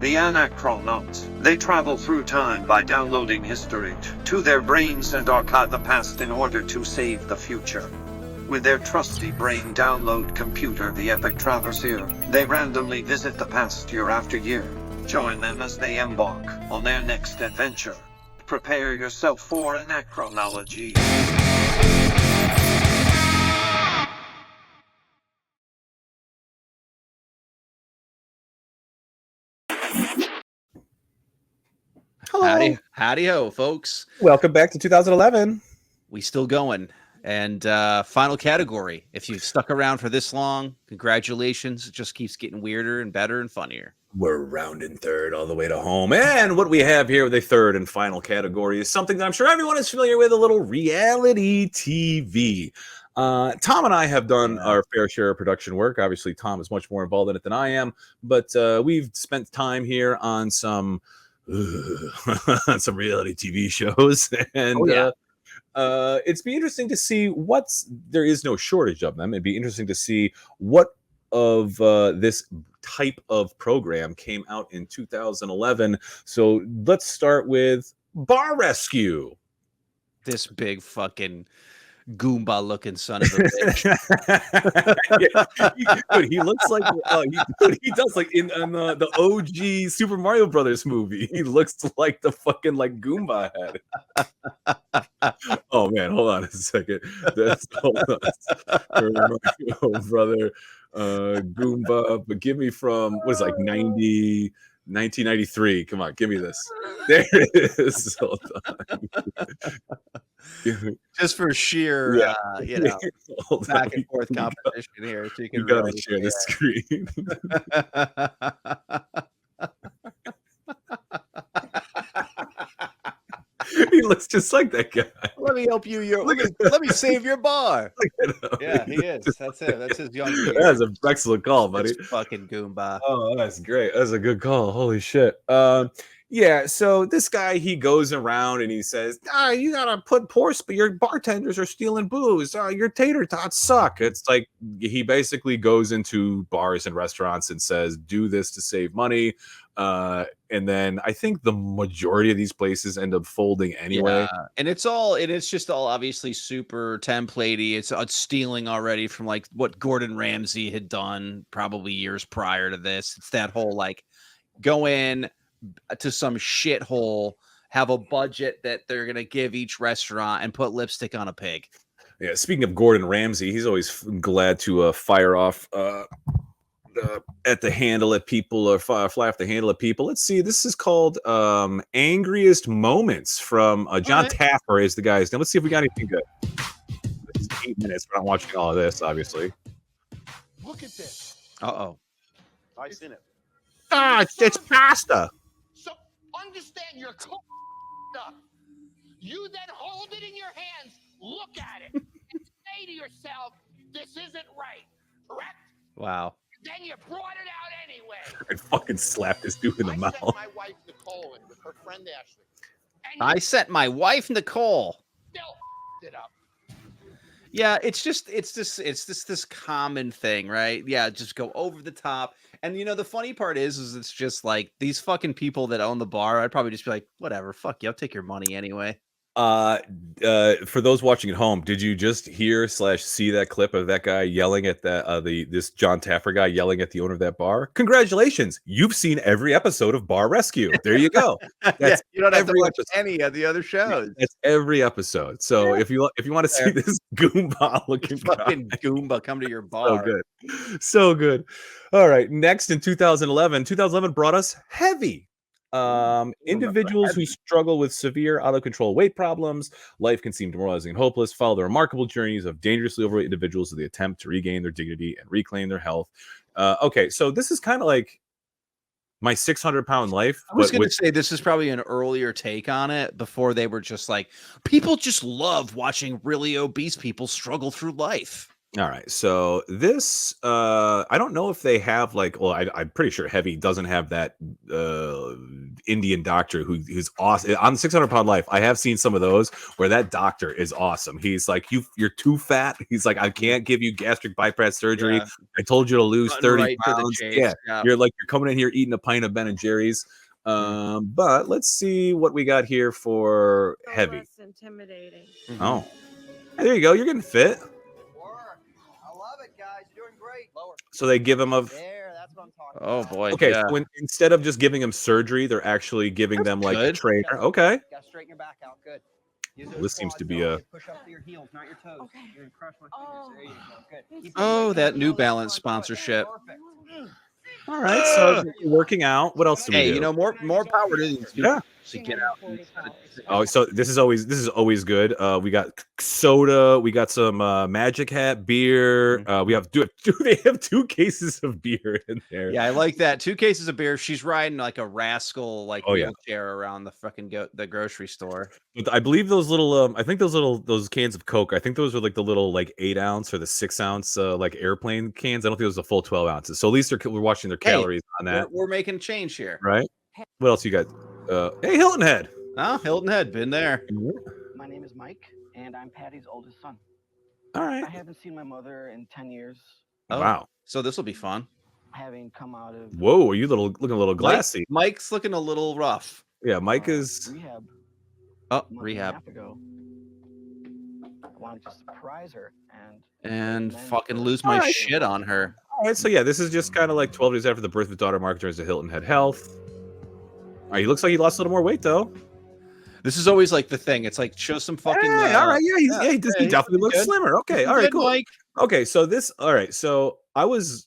The Anachronauts. They travel through time by downloading history to their brains and archive the past in order to save the future. With their trusty brain download computer, the Epoch Traverser, they randomly visit the past year after year. Join them as they embark on their next adventure. Prepare yourself for Anachronology. Hello. Howdy ho, folks. Welcome back to 2011. We still going. And final category. If you've stuck around for this long, congratulations. It just keeps getting weirder and better and funnier. We're rounding third all the way to home. And what we have here with the third and final category is something that I'm sure everyone is familiar with, a little reality TV. Tom and I have done our fair share of production work. Obviously, Tom is much more involved in it than I am. But we've spent time here on some reality TV shows. And it's be interesting to see there is no shortage of them. It'd be interesting to see what of this type of program came out in 2011. So let's start with Bar Rescue. This big fucking Goomba looking son of a bitch. Dude, he looks like he does like in the OG Super Mario Brothers movie. He looks like the fucking Goomba head. Oh man, hold on a second. Hold on. Oh, brother, Goomba, but give me from what is 1993. Come on, give me this. There it is. Hold on. Just for sheer, back and forth competition here. So you can gotta share the screen. He looks just like that guy. Let me help you. Let me save your bar. Yeah, he is. That's it. That's his younger year. That's an excellent call, buddy. That's fucking Goomba. Oh, that's great. That's a good call. Holy shit. Yeah, so this guy, he goes around and he says, you gotta put your bartenders are stealing booze. Your tater tots suck. It's like he basically goes into bars and restaurants and says, do this to save money. And then I think the majority of these places end up folding anyway. Yeah. And it's just all obviously super templatey. It's stealing already from what Gordon Ramsay had done probably years prior to this. It's that whole go in to some shithole, have a budget that they're going to give each restaurant and put lipstick on a pig. Yeah. Speaking of Gordon Ramsay, he's always glad to fire off at the handle at people or fly off the handle at people. Let's see. This is called Angriest Moments from John Taffer is the guy's name. Let's see if we got anything good. This is 8 minutes. We're not watching all of this, obviously. Look at this. Uh-oh. I've seen it. It's pasta. So understand you're up. You then hold it in your hands, look at it, and say to yourself, this isn't right. Correct? Wow. Then you brought it out anyway. I fucking slapped this dude in the mouth. I sent my wife Nicole in with her friend Ashley. I sent my wife Nicole. Still it up. Yeah, it's this common thing, right? Yeah, just go over the top. And the funny part is it's just these fucking people that own the bar. I'd probably just be like, whatever, fuck you, I'll take your money anyway. For those watching at home, did you just hear / see that clip of that guy yelling at this John Taffer guy yelling at the owner of that bar? Congratulations, you've seen every episode of Bar Rescue. There you go. That's you don't have to watch any of the other shows. That's every episode. So if you want to see this Goomba looking fucking Goomba come to your bar, so good. All right, next in 2011 brought us Heavy. Individuals who struggle with severe out of control weight problems, life can seem demoralizing and hopeless, follow the remarkable journeys of dangerously overweight individuals as they attempt to regain their dignity and reclaim their health. Okay, so this is kind of like My 600-pound life. I was going to say this is probably an earlier take on it before they were just like, people just love watching really obese people struggle through life. All right, so this I don't know if they have like, well, I'm pretty sure Heavy doesn't have that Indian doctor who's awesome on 600-pound life. I have seen some of those where that doctor is awesome. He's like, you're too fat. He's like, I can't give you gastric bypass surgery. Yeah. I told you to lose Cutting 30 right to the pounds. chase, yeah. You're coming in here eating a pint of Ben and Jerry's. But let's see what we got here for Heavy. Less intimidating. Oh, hey, there you go. You're getting fit. So they give him There, that's what I'm talking Oh about. boy. okay. Yeah. So instead of just giving him surgery, they're actually giving them like a good. trainer. Okay. Gotta straighten your back out. Good. Use Well, those this seems to quads, be though. a- Okay, push up to your heels, not your toes. Okay. You're gonna crush my fingers. There you go. Good. Keep Oh, your weight that down, New heel, Balance front foot. sponsorship. Perfect. All right. So you're working out. What else do we Hey, do? you know, more power to these people Yeah. to get out. Oh, so this is always good. We got soda. We got some Magic Hat beer. We have do they have 2 cases of beer in there? Yeah, I like that. 2 cases of beer. She's riding like a rascal, like Oh, yeah. wheelchair around the fucking the grocery store. But I believe those little I think those cans of Coke, I think those are like the little like 8-ounce or the 6-ounce like airplane cans. I don't think it was the full 12 ounces. So at least we're watching their Hey, calories on that, We're making change here. right? What else you got? Hey, Hilton Head. Oh, Hilton Head, been there. My name is Mike, and I'm Patty's oldest son. All I right. haven't seen my mother in 10 years, Oh, Wow. So this will be fun. having come out of Whoa, are you looking a little glassy? Mike's looking a little rough. Yeah, Mike is. rehab Oh, a month and a rehab. half ago. I wanted to surprise her and And then fucking for- lose my Alright. shit on her. All right, so yeah, this is just kind of like 12 days after the birth of his daughter. Mark returns to Hilton Head Health. All right, he looks like he lost a little more weight though. This is always like the thing. It's like show some fucking. Hey, all right, yeah, he he's definitely looking looks good. slimmer. Okay, all right, Good, cool. Mike. Okay, so all right, so I was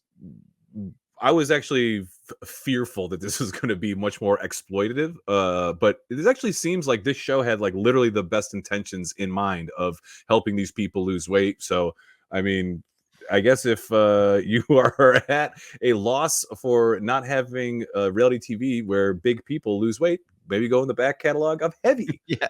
actually fearful that this was going to be much more exploitative, but it actually seems like this show had like literally the best intentions in mind of helping these people lose weight. So I mean, I guess if you are at a loss for not having reality TV where big people lose weight, maybe go in the back catalog of Heavy. Yeah,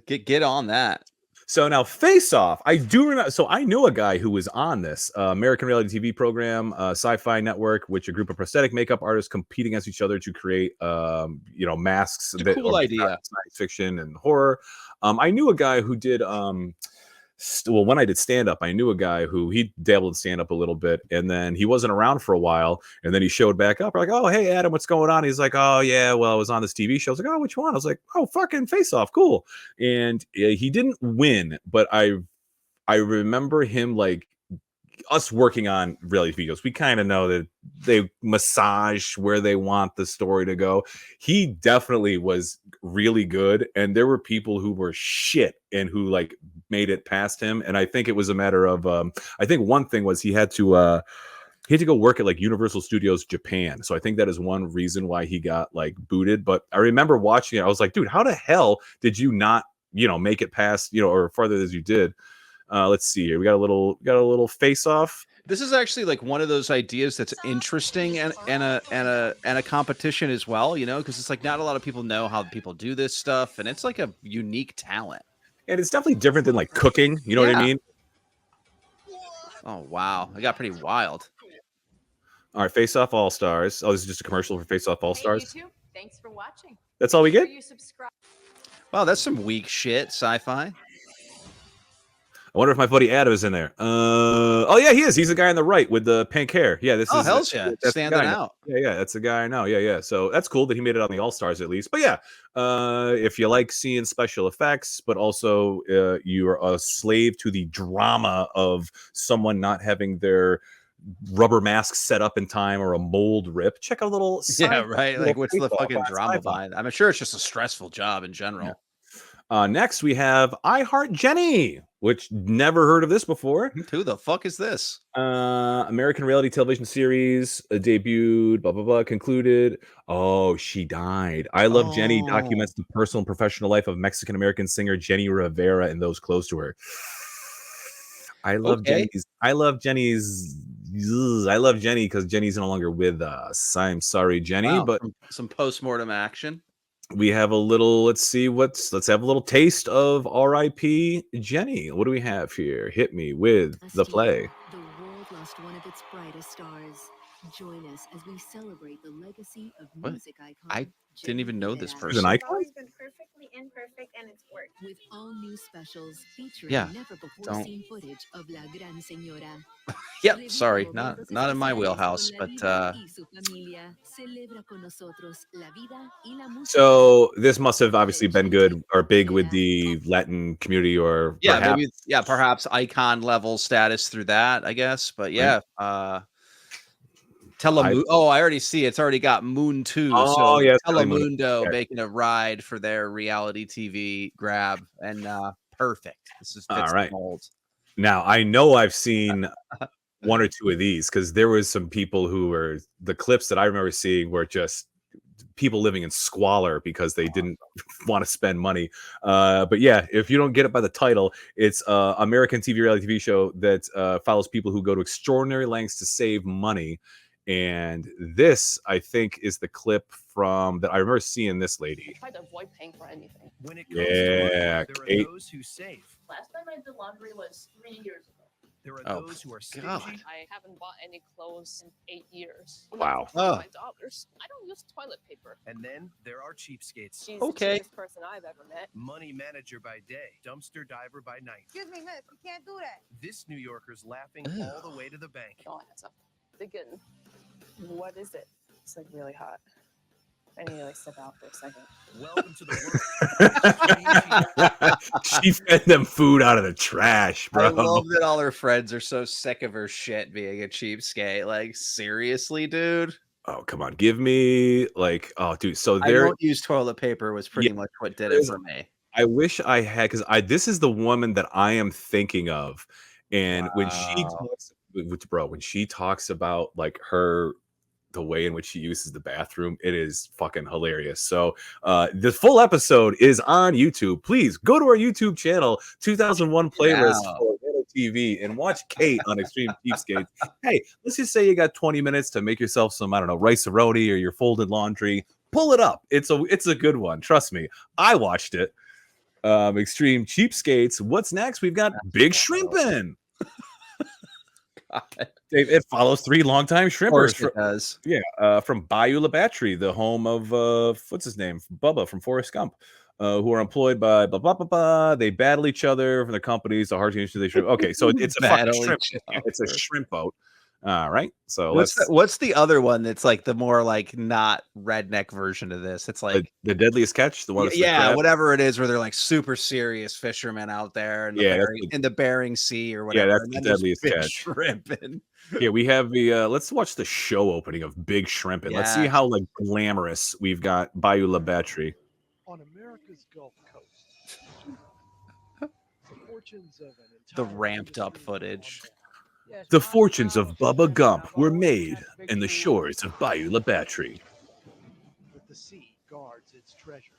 get on that. So now Face Off, I do remember. So I knew a guy who was on this American reality TV program, Sci-Fi Network, which a group of prosthetic makeup artists compete against each other to create, masks. It's a cool idea. Science fiction and horror. I knew a guy who did. Well, when I did stand up, I knew a guy who he dabbled in stand up a little bit, and then he wasn't around for a while, and then he showed back up. We're like, "Oh, hey, Adam, what's going on?" He's like, "Oh, yeah, well, I was on this TV show." I was like, "Oh, which one?" I was like, "Oh, fucking Face Off, cool." And he didn't win, but I remember him like us working on reality videos. We kind of know that they massage where they want the story to go. He definitely was really good, and there were people who were shit and who like made it past him. And I think it was a matter of I think one thing was he had to go work at like Universal Studios Japan. So I think that is one reason why he got like booted. But I remember watching it, I was like, dude, how the hell did you not, make it past, or farther as you did? Let's see here. We got a little Face Off. This is actually like one of those ideas that's interesting and a competition as well, because it's like not a lot of people know how people do this stuff, and it's like a unique talent. And it's definitely different than like cooking. You know what I Yeah. mean? Oh wow, it got pretty wild. All right, Face Off All Stars. Oh, this is just a commercial for Face Off All Stars. Hey, YouTube. Thanks for watching. That's all we get? Make sure you subscribe. Wow, that's some weak shit, sci-fi. I wonder if my buddy Adam is in there. Oh yeah, he is. He's the guy on the right with the pink hair. Yeah, this Oh, is hell's yeah, that's the standing guy. out. Yeah, that's the guy I know. Yeah. So that's cool that he made it on the All Stars at least. But yeah, if you like seeing special effects, but also you're a slave to the drama of someone not having their rubber mask set up in time or a mold rip, check out a little. Yeah, right. Like, what's the Face Off fucking on drama Sci-Fi. behind? I'm sure it's just a stressful job in general. Yeah. Next, we have I Heart Jenny, which never heard of this before. Who the fuck is this? American reality television series debuted, blah, blah, blah, concluded. Oh, she died. I Love Jenny Oh. documents the personal and professional life of Mexican-American singer Jenny Rivera and those close to her. I love Jenny because Jenny's no longer with us. I'm sorry, Jenny, Wow, but some post-mortem action. we have a little. Let's have a little taste of R.I.P. Jenny. What do we have here? Hit me with the play. The world lost one of its brightest stars. Join us as we celebrate the legacy of What? music icon. I didn't even know this She's person. an It's icon. always been perfectly imperfect, and it's worked. With all new specials featuring Yeah, never before don't- seen footage of La Gran Señora. Yep, sorry, not in my wheelhouse, but So this must have obviously been good or big with the Latin community, or yeah, perhaps maybe perhaps icon level status through that, I guess. But yeah, Telemundo. Oh, I already see it's already got Moon 2. Oh, So yes, Telemundo okay. making a ride for their reality TV grab, and perfect. This is All fits right. the mold. Now I know I've seen one or two of these because there was some people who were the clips that I remember seeing were just people living in squalor because they didn't want to spend money. But yeah, if you don't get it by the title, it's American reality TV show that follows people who go to extraordinary lengths to save money. And this, I think, is the clip from that I remember seeing this lady. Try to avoid paying for anything. When it comes to money, Yeah, there are Kate. those who save. Last time I did laundry was 3 years ago. There are Oh, those who are stingy. God. I haven't bought any clothes in 8 years. Wow. Oh. $5. I don't use toilet paper. And then there are cheapskates. She's Okay. the cheapest person I've ever met. Money manager by day, dumpster diver by night. Excuse me, miss, you can't do that. This New Yorker's laughing Ugh. all the way to the bank. It all adds up. Begin. What is it? It's like really hot. I need to like step out for a second. Welcome to the world. She fed them food out of the trash, I bro. love that all her friends are so sick of her shit being a cheapskate. Like, seriously, dude. Oh, come on. Give me oh, dude. So I there, don't use toilet paper was pretty much what did it for me. I wish I had, because this is the woman that I am thinking of. And when she Wow. talks about like the way in which she uses the bathroom, it is fucking hilarious. So the full episode is on YouTube. Please go to our YouTube channel, 2001 playlist for Little TV, and watch Kate on Extreme Cheapskates. Hey, let's just say you got 20 minutes to make yourself some, I don't know, rice-a-roni or your folded laundry. Pull it up. It's a good one. Trust me. I watched it. Extreme Cheapskates. What's next? We've got Big Shrimpin'. Dave, it follows three longtime Of shrimpers. course it does. From Bayou La Battery, the home of what's his name, Bubba from Forrest Gump, who are employed by blah blah blah blah. They battle each other from the companies. The hard to they shrimp. Okay, so it's a fucking Battle shrimp. each It's a shrimp boat. All right. So What's the other one that's like the more like not redneck version of this? It's like the deadliest catch, the one. That's the crab? whatever it is, where they're like super serious fishermen out there in the Bering Sea or whatever. Yeah, that's the deadliest catch. Shrimping. Yeah, we have the let's watch the show opening of Big Shrimpin'. Let's see how like glamorous we've got Bayou La Battery. On America's Gulf Coast, the fortunes of The ramped up footage. The fortunes of Bubba Gump were made in the shores of Bayou La Battery. But the sea guards its treasure.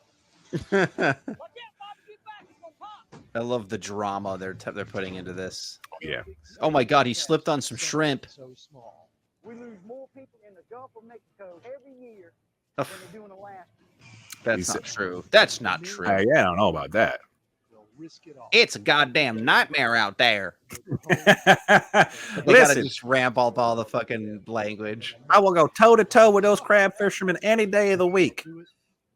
I love the drama they're putting into this. Yeah. Oh my God, he slipped on some shrimp. So small. We lose more people in the Gulf of Mexico every year Oh, than they do in Alaska. that's not true. That's not true. Yeah, I don't know about that. We'll risk it all. It's a goddamn nightmare out there. They gotta Listen, just ramp up all the fucking language. I will go toe to toe with those crab fishermen any day of the week. Do it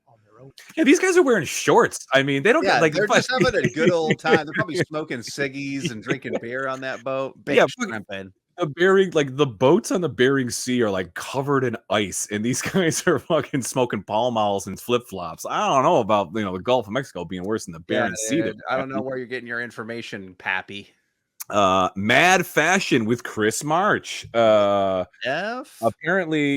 on their own. Yeah, these guys are wearing shorts. I mean, they don't Yeah, get like they're just having a good old time. They're probably smoking ciggies and drinking beer on that boat. Big Yeah, shrimping. the Bering, like the boats on the Bering Sea are like covered in ice, and these guys are fucking smoking Pall Malls and flip flops. I don't know about the Gulf of Mexico being worse than the Bering Sea. Dude, I don't know where you're getting your information, Pappy. Mad Fashion with Chris March. Apparently,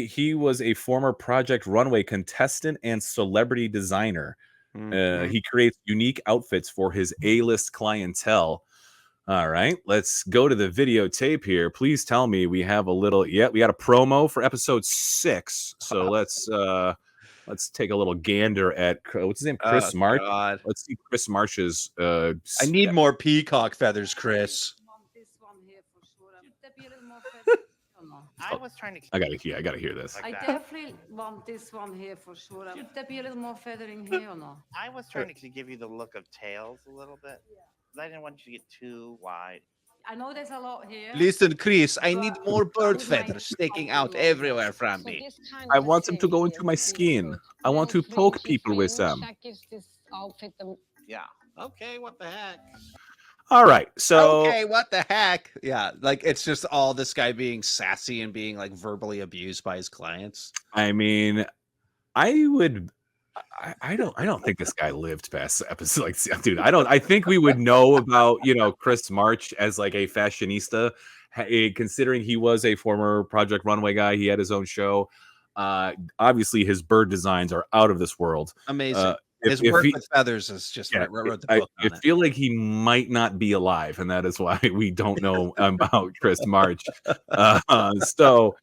he was a former Project Runway contestant and celebrity designer. He creates unique outfits for his A-list clientele. All right, let's go to the videotape here. Please tell me we have a little. Yeah, we got a promo for episode 6. So let's take a little gander at what's his name, Chris March. God. Let's see Chris March's. I need more peacock feathers, Chris. I was trying to. I gotta hear this. Like that. definitely want this one here for sure. Should there be a little more feathering here or not? I was trying to give you the look of tails a little bit. I didn't want you to get too wide. I know there's a lot here. Listen, Chris, I need more bird feathers sticking out everywhere from me. I want them to go into my skin. I want to poke people with them. Yeah. Okay, what the heck? All right, so Okay, what the heck? Yeah, like it's just all this guy being sassy and being like verbally abused by his clients. I mean, I don't think this guy lived past the episode. Like, dude, I think we would know about, Chris March as like a fashionista, considering he was a former Project Runway guy. He had his own show. Obviously his bird designs are out of this world. Amazing. His work with feathers is just wrote the book I feel like he might not be alive, and that is why we don't know about Chris March. So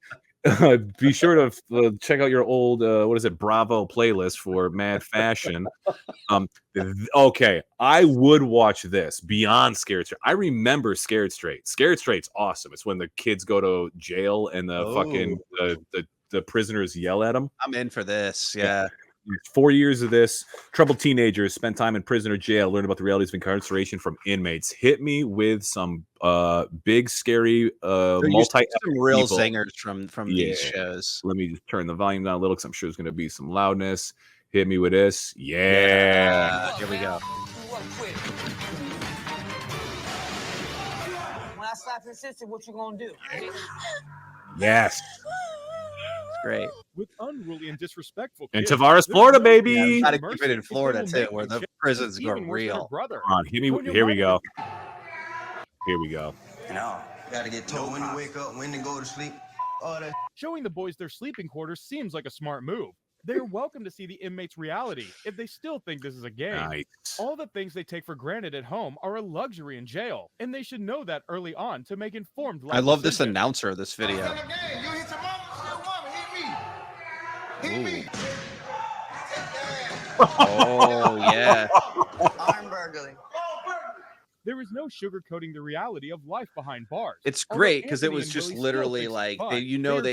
be sure to check out your old Bravo playlist for Mad Fashion. Okay, I would watch this beyond Scared Straight. I remember Scared Straight. Scared Straight's awesome. It's when the kids go to jail and the prisoners yell at them. I'm in for this. Yeah. 4 years of this. Troubled teenagers spend time in prison or jail, learn about the realities of incarceration from inmates. Hit me with some big, scary, some real zingers from these shows. Let me just turn the volume down a little because I'm sure there's going to be some loudness. Hit me with this. Yeah. Here we go. When I slap your sister, what you gonna do? Yes. Great. With unruly and disrespectful in kids, Tavares, Florida, baby. Yeah, gotta keep it in Florida too, where the prisons go real. Come on, hit me. Here we go. Here we go. No, gotta get told when to wake up, when to go to sleep. All that. Showing the boys their sleeping quarters seems like a smart move. They're welcome to see the inmates' reality if they still think this is a game. Nice. All the things they take for granted at home are a luxury in jail, and they should know that early on to make informed life I love this decisions. announcer of this video. Ooh. Oh yeah. Arm burglary. There is no sugarcoating the reality of life behind bars. It's Although great because it Anthony was and just Billy still literally think like it's fun, they are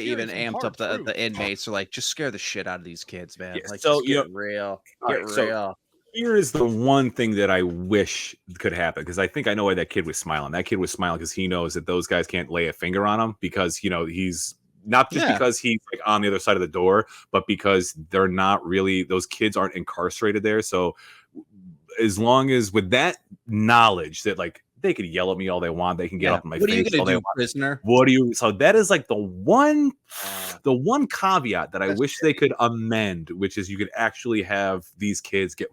even hearing some amped up hard truth. the inmates are like, just scare the shit out of these kids, man. Yeah, Like, so, just get real. all Get right, so real. here is the one thing that I wish could happen, because I think I know why that kid was smiling. That kid was smiling because he knows that those guys can't lay a finger on him, because he's not just because he's like on the other side of the door, but because they're not really, those kids aren't incarcerated there. So as long as with that knowledge that like they could yell at me all they want, they can get up in my What are you face gonna all they do, want. prisoner? What do you? So that is like the one caveat that I wish they could amend, which is you could actually have these kids get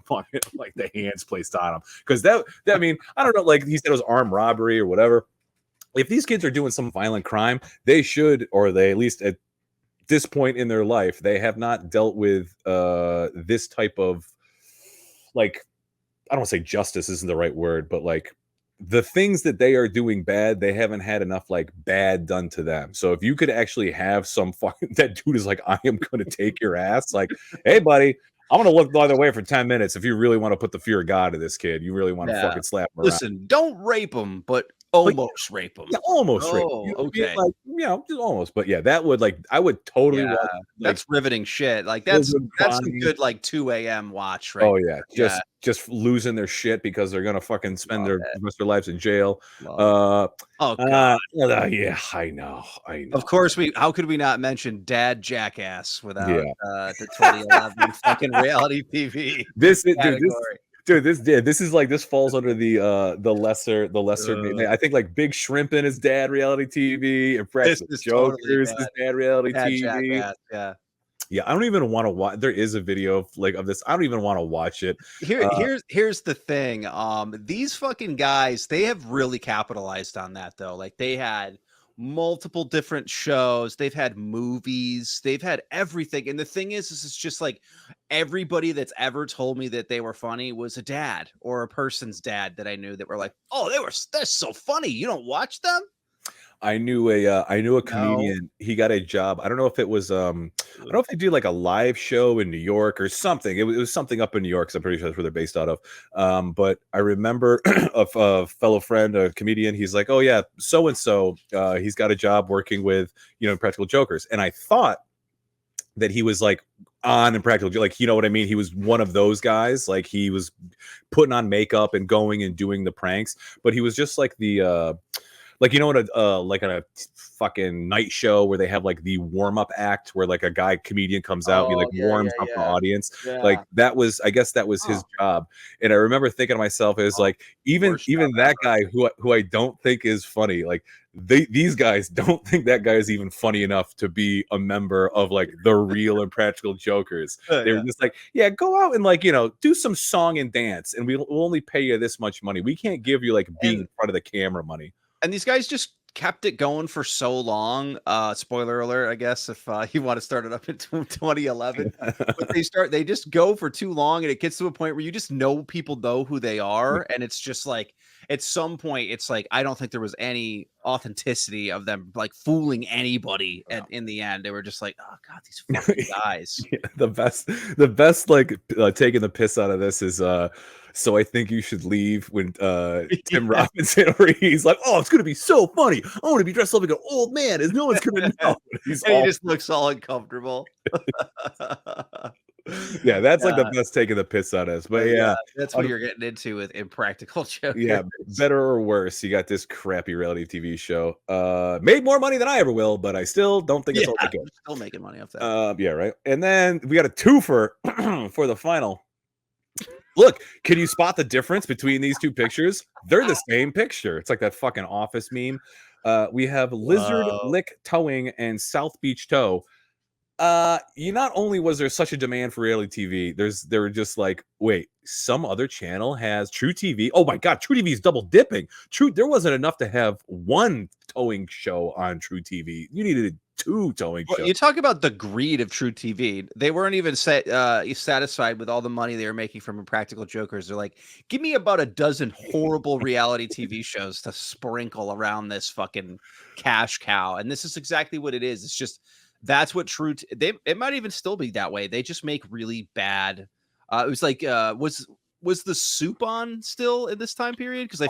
like the hands placed on them, because that I mean, I don't know, like he said it was armed robbery or whatever. If these kids are doing some violent crime, they should, or they at least at this point in their life, they have not dealt with this type of, like, I don't want to say justice isn't the right word, but like the things that they are doing bad, they haven't had enough like bad done to them. So if you could actually have some fucking, that dude is like, I am going to take your ass. Like, hey buddy, I'm going to look the other way for 10 minutes. If you really want to put the fear of God to this kid, you really want to fucking slap him around. Listen, don't rape him, but almost rape him. Yeah, almost rape him. Oh, You know what I mean? okay. Like, just almost. But yeah, that would like, I would totally watch, like, that's riveting shit. Like that's children some crying. good like 2 a.m. watch, right? Oh yeah, just losing their shit because they're gonna fucking spend the rest of their lives in jail. Oh god. Yeah, I know. Of course, how could we not mention Dad Jackass without Yeah. the 2011 fucking reality TV? This category. this is like, this falls under the lesser. I think like Big Shrimp in his dad reality TV, Impressive is Jokers totally his dad reality Dad TV. Jackass, Yeah, I don't even want to watch. There is a video of this. I don't even want to watch it. Here's the thing. These fucking guys, they have really capitalized on that though. Like they had multiple different shows, they've had movies, they've had everything. And the thing is it's just like everybody that's ever told me that they were funny was a dad or a person's dad that I knew that were like, oh, they're so funny. You don't watch them? I knew a comedian. He got a job. I don't know if it was I don't know if they do like a live show in New York or something. It was something up in New York. 'Cause I'm pretty sure that's where they're based out of. But I remember a fellow friend, a comedian. He's like, "Oh yeah, so and so. He's got a job working with Impractical Jokers." And I thought that he was like on Impractical, like, you know what I mean? He was one of those guys. Like he was putting on makeup and going and doing the pranks, but he was just like the like, what like on a fucking night show where they have like the warm-up act where like a guy comedian comes out and he like warms up the audience. Like that was, I guess that was his job. And I remember thinking to myself, is like, even that guy who I don't think is funny, like these guys don't think that guy is even funny enough to be a member of like the real Impractical Jokers. They were just like, yeah, go out and like, do some song and dance, and we'll only pay you this much money. We can't give you like being in front of the camera money. And these guys just kept it going for so long. Spoiler alert, I guess, if you want to start it up in 2011. But they just go for too long, and it gets to a point where you just know people know who they are. And it's just like, at some point, it's like, I don't think there was any authenticity of them like fooling anybody in the end. They were just like, oh God, these fucking guys. The best like taking the piss out of this is so I think you should leave when Tim Robinson, or he's like, oh, it's gonna be so funny. I want to be dressed up like an old man, as no one's gonna know. He just looks all uncomfortable. Yeah, that's like the best taking the piss out of us. But yeah, that's what you're getting into with Impractical Jokers. Yeah, better or worse, you got this crappy reality TV show. Made more money than I ever will, but I still don't think it's all that good. Still making money off that. Yeah, right. And then we got a twofer for the final. Look, can you spot the difference between these two pictures? They're the same picture. It's like that fucking Office meme. We have Lizard Lick Towing and South Beach Tow. Not only was there such a demand for reality TV, they were just like, wait, some other channel has True TV. Oh my God, True TV is double dipping. There wasn't enough to have one towing show on True TV. You needed two towing shows. You talk about the greed of True TV. They weren't even satisfied with all the money they were making from Impractical Jokers. They're like, give me about a dozen horrible reality TV shows to sprinkle around this fucking cash cow. And this is exactly what it is. It's just, that's what it might even still be that way. They just make really bad. It was like, was the Soup on still in this time period? Because I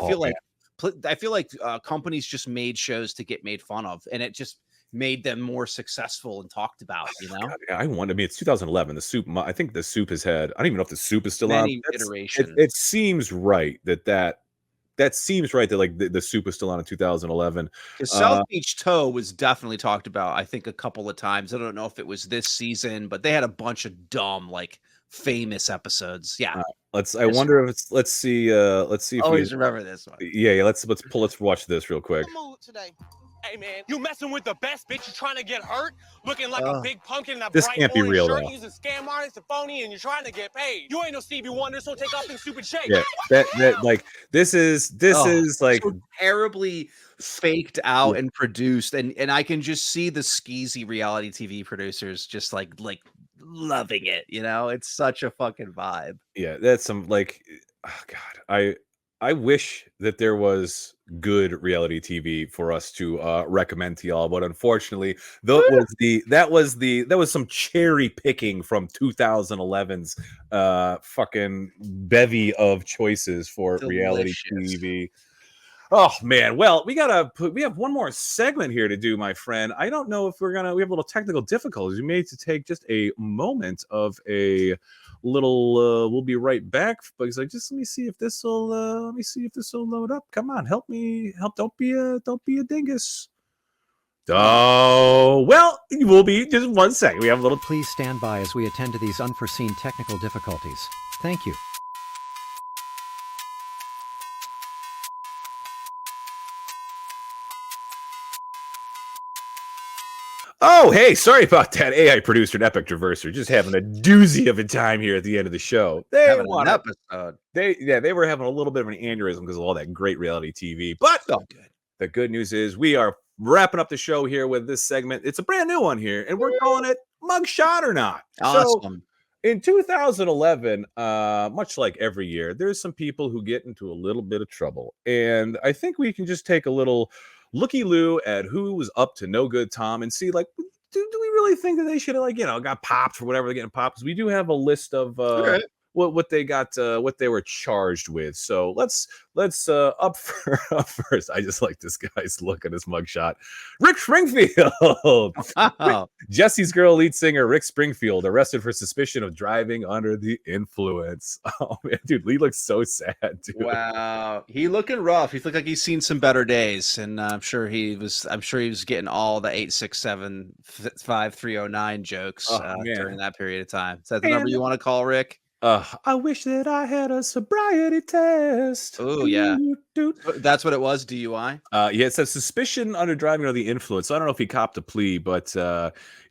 feel like companies just made shows to get made fun of, and it just made them more successful and talked about. God, I wonder. I mean, it's 2011. The Soup. I think the Soup has had. I don't even know if the Soup is still many on. iterations. It seems right that seems right that like the Soup is still on in 2011. South Beach Tow was definitely talked about, I think, a couple of times. I don't know if it was this season, but they had a bunch of dumb, like famous episodes. Yeah. Let's see. If always remember this one. Yeah. Let's watch this real quick. Today. Hey man, you messing with the best bitch? You trying to get hurt? Looking like a big pumpkin in a this bright can't be orange real, shirt, though. using scam artists and phony, and you're trying to get paid. You ain't no Stevie Wonder, so take off in stupid shape. Yeah, that like this is like so terribly faked out and produced, and I can just see the skeezy reality TV producers just like loving it. It's such a fucking vibe. Yeah, that's some like, oh God, I wish that there was good reality TV for us to recommend to y'all, but unfortunately, that was some cherry picking from 2011's fucking bevy of choices for reality TV. Oh man, well, we have one more segment here to do, my friend. I don't know if we have a little technical difficulties. We may need to take just a moment of a little we'll be right back, because let me see if this will load up. Come on, help. Don't be a dingus. Oh, well, we'll be just 1 second. We have a little. Please stand by as we attend to these unforeseen technical difficulties. Thank you. Oh, hey, sorry about that. AI producer and Epoch Traverser just having a doozy of a time here at the end of the show. They were having a little bit of an aneurysm because of all that great reality TV. But the good news is we are wrapping up the show here with this segment. It's a brand new one here, and we're calling it Mugshot or Not. Awesome. So, in 2011, much like every year, there's some people who get into a little bit of trouble, and I think we can just take a little looky loo at who was up to no good, Tom, and see like. Do we really think that they should have got popped for whatever they're getting popped? Because we do have a list of right. what they got, what they were charged with. So let's up first. I just like this guy's look at his mugshot. Rick Springfield, Wow. Jesse's Girl lead singer Rick Springfield arrested for suspicion of driving under the influence. Oh man, dude, Lee looks so sad, dude. Wow, he looking rough. He looked like he's seen some better days, and I'm sure he was getting all the 867-5309 jokes during that period of time. Is that the number you want to call, Rick? I wish that I had a sobriety test. Oh yeah, that's what it was. DUI. Yeah, it says suspicion under driving under the influence. So I don't know if he copped a plea, but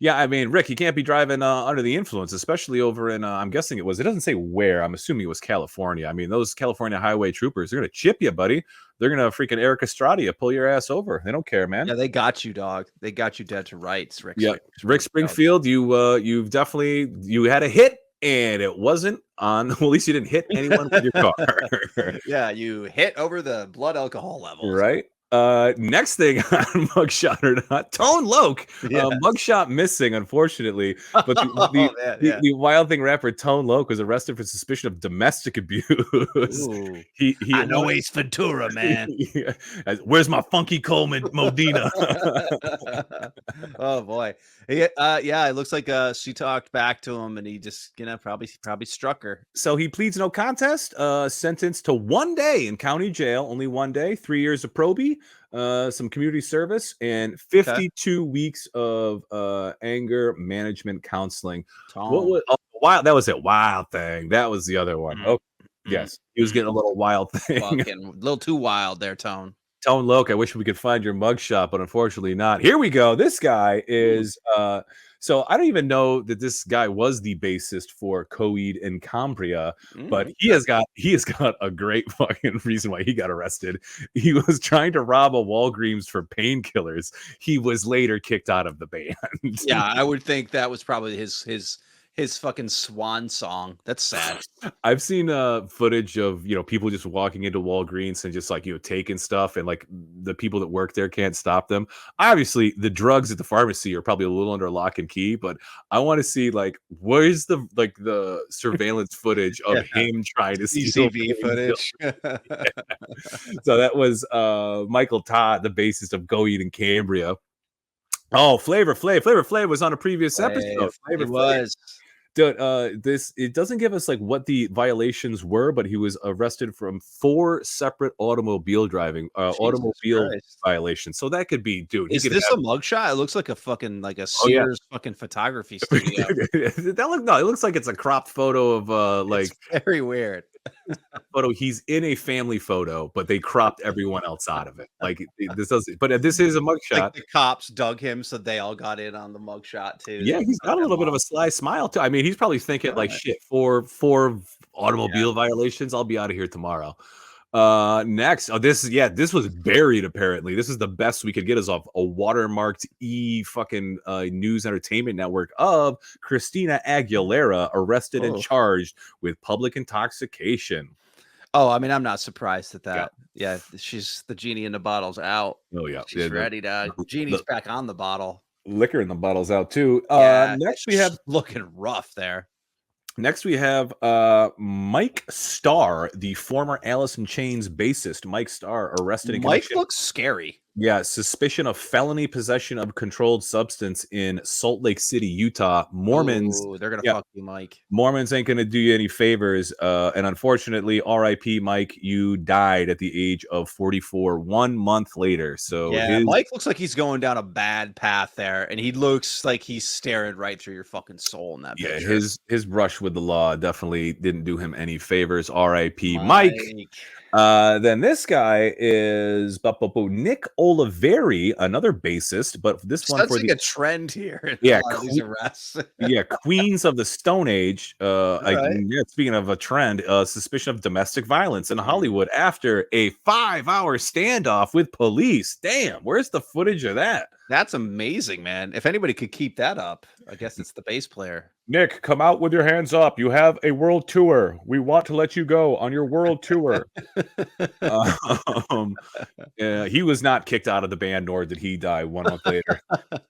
yeah, I mean, Rick, you can't be driving under the influence, especially over in. I'm guessing it doesn't say where. I'm assuming it was California. I mean, those California highway troopers, they're gonna chip you, buddy. They're gonna freaking Eric Estrada you, pull your ass over. They don't care, man. Yeah, they got you, dog. They got you dead to rights, Rick. Yeah, Rick Springfield, you've definitely had a hit. And it wasn't on. Well, at least you didn't hit anyone with your car. Yeah, you hit over the blood alcohol levels. Right. Next thing on mugshot or not, Tone Loc. Yes. Mugshot missing, unfortunately. But the wild thing, rapper Tone Loc was arrested for suspicion of domestic abuse. I know Ace Ventura, man. Where's my Funky Coleman Modena? Oh boy. Yeah, it looks like she talked back to him and he just probably struck her. So he pleads no contest, sentenced to 1 day in county jail, only 1 day, 3 years of probie, some community service, and 52 weeks of anger management counseling. What was wild? That was it. Wild thing. That was the other one. Oh, yes, he was getting a little wild thing. A little too wild there, Tone. Tone Loc, I wish we could find your mugshot, but unfortunately not. Here we go. This guy is so I don't even know that this guy was the bassist for Coed and Cambria, but he has got a great fucking reason why he got arrested. He was trying to rob a Walgreens for painkillers. He was later kicked out of the band. Yeah, I would think that was probably his fucking swan song. That's sad. I've seen footage of people just walking into Walgreens and just like taking stuff, and like the people that work there can't stop them. Obviously, the drugs at the pharmacy are probably a little under lock and key, but I want to see like where's the surveillance footage of him trying to steal CCTV footage. So that was Michael Todd, the bassist of Coed and Cambria. Oh, Flavor Flav was on a previous episode. Flavor was. Dude, it doesn't give us like what the violations were, but he was arrested from 4 separate automobile violations. So that could be, dude. Is this a mugshot? It looks like a fucking Sears fucking photography studio. It looks like it's a cropped photo of it's very weird. Photo. He's in a family photo, but they cropped everyone else out of it. Like this does, but this is a mugshot. Like the cops dug him, so they all got in on the mugshot too. Yeah, he's got a little bit of a sly smile too. I mean, he's probably thinking like, shit, four automobile violations. I'll be out of here tomorrow. Next, this was buried apparently. This is the best we could get, is off a watermarked news entertainment network of Christina Aguilera arrested and charged with public intoxication. Oh, I mean, I'm not surprised at that. Yeah, she's the genie in the bottle's out. Oh yeah, she's ready to. Genie's back on the bottle. Liquor in the bottle's out too. Next we have looking rough there. Next, we have Mike Starr, the former Alice in Chains bassist. Mike Starr arrested in Mike looks scary. Yeah, suspicion of felony possession of controlled substance in Salt Lake City, Utah. Mormons, they're gonna fuck you, Mike. Mormons ain't gonna do you any favors. And unfortunately, R.I.P. Mike, you died at the age of 44, 1 month later. So yeah, Mike looks like he's going down a bad path there, and he looks like he's staring right through your fucking soul in that picture. Yeah, his brush with the law definitely didn't do him any favors. R.I.P. Mike. Then this guy is Nick Oliveri, another bassist, but this one for like a trend here. Yeah, these arrests. Yeah, Queens of the Stone Age. Speaking of a trend, suspicion of domestic violence in Hollywood after a 5-hour standoff with police. Damn, where's the footage of that? That's amazing, man. If anybody could keep that up, I guess it's the bass player. Nick, come out with your hands up. You have a world tour. We want to let you go on your world tour. He was not kicked out of the band, nor did he die 1 month later.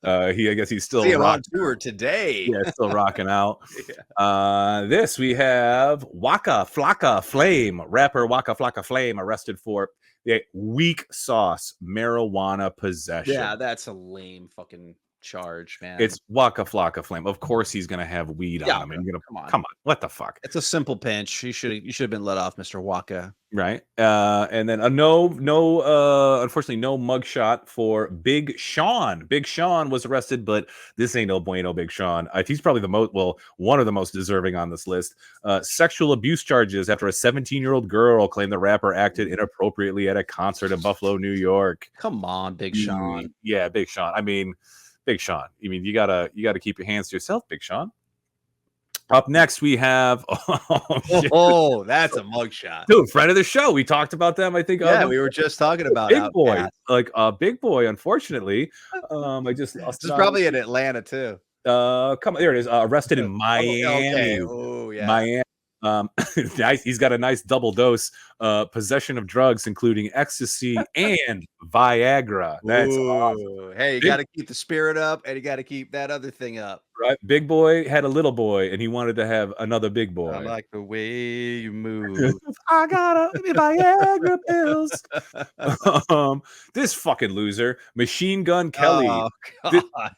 I guess he's still See him on rocking tour today. Yeah, still rocking out. This we have Waka Flocka Flame, rapper Waka Flocka Flame, arrested for the weak sauce marijuana possession. Yeah, that's a lame fucking charge, man. It's Waka Flocka Flame. Of course, he's gonna have weed on him. And you're gonna come on, what the fuck? It's a simple pinch. You should have been let off, Mr. Waka. Right. And then unfortunately, no mugshot for Big Sean. Big Sean was arrested, but this ain't no bueno, Big Sean. He's probably one of the most deserving on this list. Sexual abuse charges after a 17-year-old girl claimed the rapper acted inappropriately at a concert in Buffalo, New York. Come on, Big Sean. Yeah, Big Sean. I mean, Big Sean. I mean, you gotta keep your hands to yourself, Big Sean. Up next, we have that's a mugshot, dude. Friend of the show. We talked about them. I think. Yeah, we were just talking about Big Boy. Big Boy. Unfortunately, this is probably in Atlanta too. Come on, there it is. Arrested in Miami. Okay. Oh yeah, Miami. Nice. He's got a nice double dose. Possession of drugs, including ecstasy and Viagra. That's awesome. Hey, you got to keep the spirit up, and you got to keep that other thing up. Right. Big Boy had a little boy, and he wanted to have another big boy. I like the way you move. I got Viagra pills. This fucking loser, Machine Gun Kelly. Oh,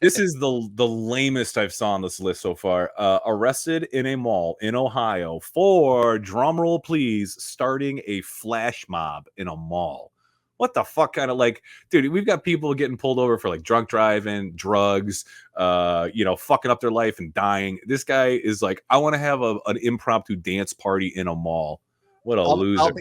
this is the lamest I've saw on this list so far. Arrested in a mall in Ohio for, drumroll please, starting a flash mob in a mall. What the fuck kind of dude, we've got people getting pulled over for drunk driving, drugs, fucking up their life and dying. This guy is I want to have an impromptu dance party in a mall. What a loser.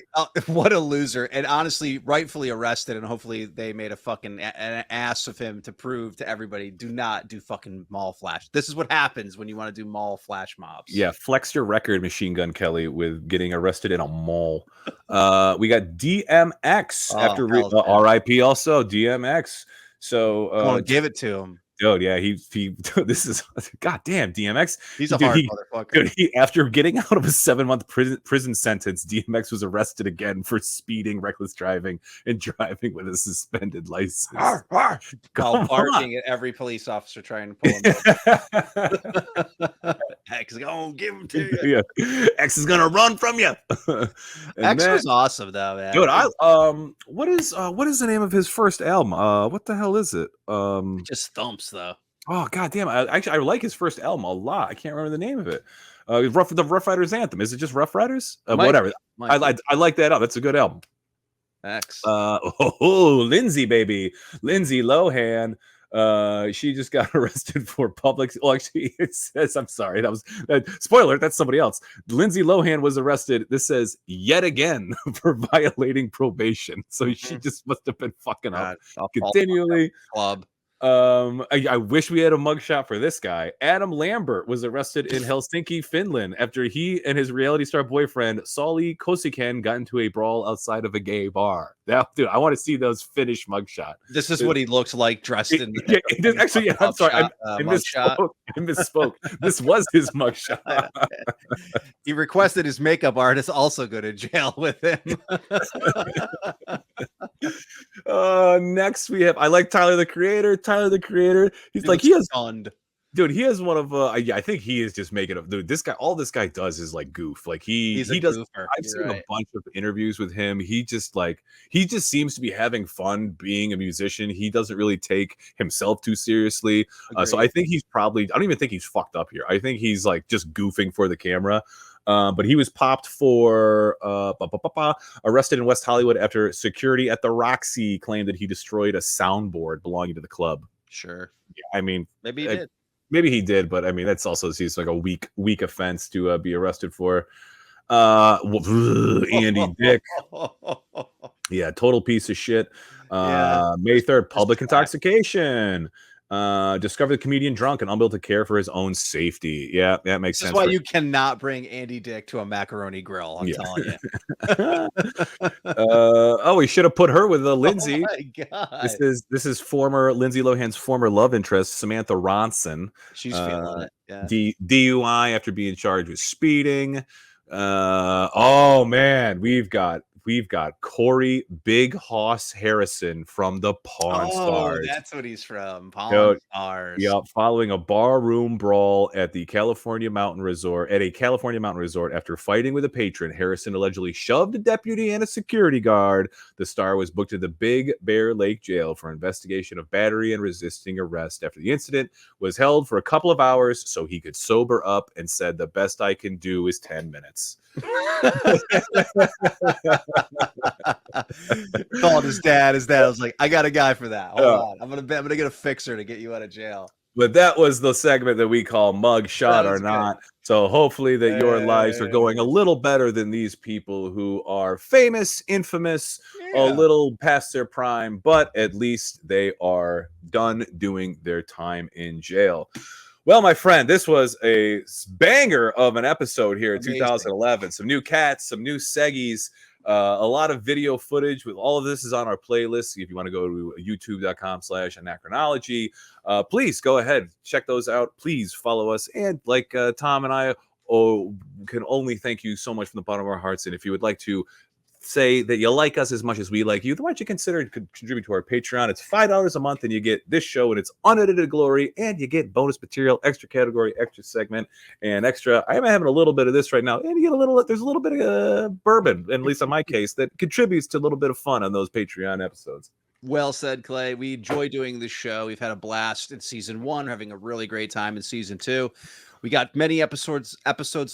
What a loser. And honestly, rightfully arrested, and hopefully they made a fucking an ass of him to prove to everybody, do not do fucking mall flash. This is what happens when you want to do mall flash mobs. Yeah, flex your record, Machine Gun Kelly, with getting arrested in a mall. We got DMX after RIP also, DMX. So give it to him. Dude, yeah, he this is goddamn DMX. He's a hard motherfucker. Dude, after getting out of a 7-month prison sentence, DMX was arrested again for speeding, reckless driving, and driving with a suspended license. While barking at every police officer trying to pull him over. X is gonna give him to you. Yeah. X is gonna run from you. X was awesome though, man. Dude, what is the name of his first album? What the hell is it? It just thumps though. Oh god damn! I like his first album a lot. I can't remember the name of it. The Rough Riders Anthem. Is it just Rough Riders? Whatever. I like that album. That's a good album. X. Lindsay baby, Lindsay Lohan. She just got arrested for public. Well, actually, it says, I'm sorry, that was spoiler. That's somebody else. Lindsay Lohan was arrested. This says yet again for violating probation. So she just must have been fucking up continually. Club. I wish we had a mugshot for this guy. Adam Lambert was arrested in Helsinki, Finland, after he and his reality star boyfriend Sauli Kosikan got into a brawl outside of a gay bar. Dude, I want to see those Finnish mugshot. This is what he looks like dressed in. Actually, yeah, I'm sorry, I misspoke. This was his mugshot. He requested his makeup artist also go to jail with him. Next we have, I like Tyler the Creator. He's he has stunned. Dude, he has one of I think he is just making up. Dude, all this guy does is goof. He does. Goofer. I've seen a bunch of interviews with him. He just seems to be having fun being a musician. He doesn't really take himself too seriously. So I think he's I don't even think he's fucked up here. I think he's just goofing for the camera. But he was popped for arrested in West Hollywood after security at the Roxy claimed that he destroyed a soundboard belonging to the club. Sure. Yeah, I mean, maybe he did. Maybe he did, but I mean, that's also seems like a weak offense to be arrested for. Andy Dick. Yeah, total piece of shit. May 3rd, public intoxication. Discovered the comedian drunk and unable to care for his own safety. Yeah, that makes This sense. is why you cannot bring Andy Dick to a macaroni grill. I'm telling you. Oh, we should have put her with Lindsay. Oh my God. This is former Lindsay Lohan's former love interest, Samantha Ronson. She's feeling it. Yeah. DUI after being charged with speeding. Oh man, we've got Corey Big Hoss Harrison from the Pawn Stars. That's what he's from. Pawn Stars. Yep, following a barroom brawl at a California mountain resort after fighting with a patron, Harrison allegedly shoved a deputy and a security guard. The star was booked to the Big Bear Lake jail for investigation of battery and resisting arrest. After the incident was held for a couple of hours so he could sober up, and said, "The best I can do is 10 minutes." Called his dad. His dad was like, "I got a guy for that. Hold on. I'm gonna get a fixer to get you out of jail." But that was the segment that we call Mug Shot or Not. So hopefully that your lives are going a little better than these people who are famous, infamous, a little past their prime, but at least they are done doing their time in jail. Well, my friend, this was a banger of an episode here in 2011. Some new cats, some new seggies, a lot of video footage. With all of this is on our playlist. If you want to go to youtube.com/anachronology, please go ahead, check those out. Please follow us. And like Tom and I can only thank you so much from the bottom of our hearts. And if you would like to say that you like us as much as we like you, then why don't you consider contribute to our Patreon? It's $5 a month, and you get this show in its unedited glory, and you get bonus material, extra category, extra segment, and extra. I am having a little bit of this right now, and you get there's a little bit of bourbon, at least in my case, that contributes to a little bit of fun on those Patreon episodes. Well said, Clay. We enjoy doing this show. We've had a blast in season 1, having a really great time in season 2. We got many episodes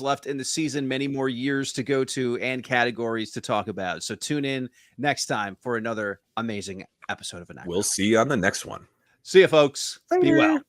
left in the season, many more years to go to, and categories to talk about. So tune in next time for another amazing episode of Anachronology. We'll see you on the next one. See you, folks. Be well.